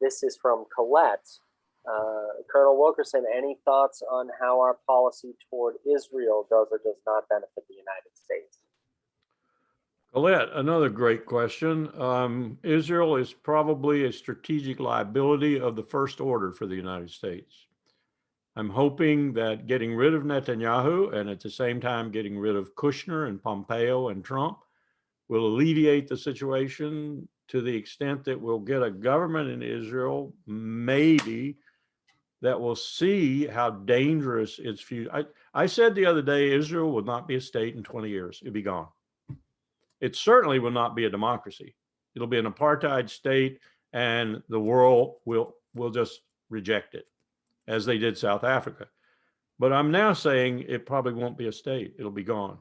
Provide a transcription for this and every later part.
This is from Colette. Colonel Wilkerson, any thoughts on how our policy toward Israel does or does not benefit the United States? Colette, another great question. Israel is probably a strategic liability of the first order for the United States. I'm hoping that getting rid of Netanyahu and at the same time getting rid of Kushner and Pompeo and Trump will alleviate the situation to the extent that we'll get a government in Israel, maybe, that will see how dangerous its future. I said the other day, Israel will not be a state in 20 years. It'll be gone. It certainly will not be a democracy. It'll be an apartheid state, and the world will just reject it, as they did South Africa. But I'm now saying it probably won't be a state. It'll be gone.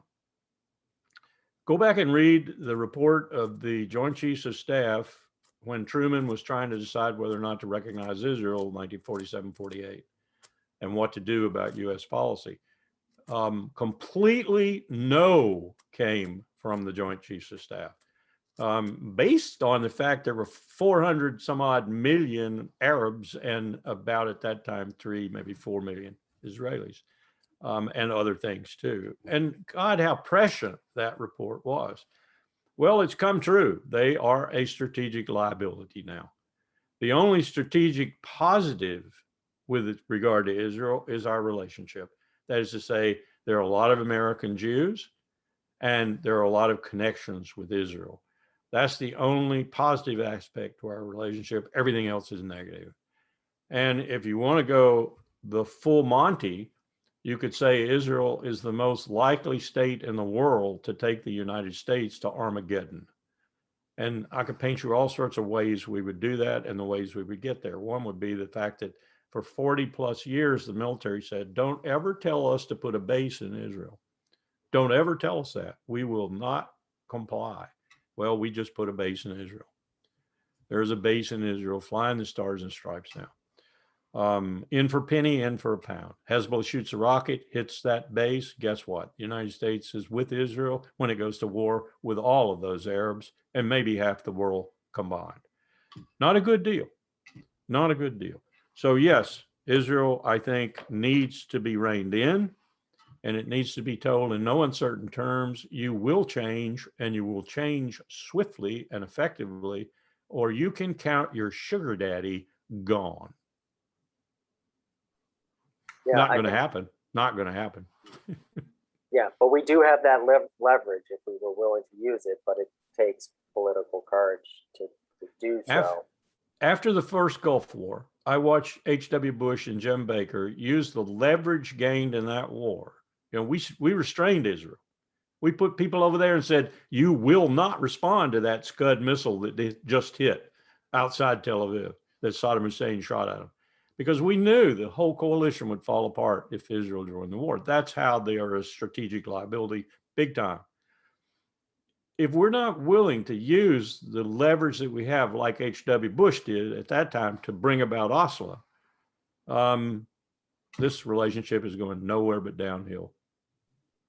Go back and read the report of the Joint Chiefs of Staff when Truman was trying to decide whether or not to recognize Israel in 1947-48 and what to do about U.S. policy. Completely no came from the Joint Chiefs of Staff, based on the fact there were 400 some odd million Arabs and about at that time 3, maybe 4 million Israelis, and other things too. And God, how prescient that report was. Well, it's come true. They are a strategic liability now. The only strategic positive with regard to Israel is our relationship. That is to say, there are a lot of American Jews and there are a lot of connections with Israel. That's the only positive aspect to our relationship. Everything else is negative. And if you want to go the full Monty, you could say Israel is the most likely state in the world to take the United States to Armageddon. And I could paint you all sorts of ways we would do that and the ways we would get there. One would be the fact that for 40 plus years, the military said, don't ever tell us to put a base in Israel. Don't ever tell us that. We will not comply. Well, we just put a base in Israel. There's a base in Israel flying the stars and stripes now. In for a penny, in for a pound. Hezbollah shoots a rocket, hits that base. Guess what? The United States is with Israel when it goes to war with all of those Arabs and maybe half the world combined. Not a good deal. Not a good deal. So yes, Israel, I think, needs to be reined in, and it needs to be told in no uncertain terms, you will change, and you will change swiftly and effectively, or you can count your sugar daddy gone. Yeah, not going to happen. Not going to happen. Yeah, but we do have that leverage if we were willing to use it, but it takes political courage to do so. After the first Gulf War, I watched H.W. Bush and Jim Baker use the leverage gained in that war. You know, we restrained Israel. We put people over there and said, you will not respond to that Scud missile that they just hit outside Tel Aviv that Saddam Hussein shot at them. Because we knew the whole coalition would fall apart if Israel joined the war. That's how they are a strategic liability, big time. If we're not willing to use the leverage that we have, like H.W. Bush did at that time, to bring about Oslo, this relationship is going nowhere but downhill.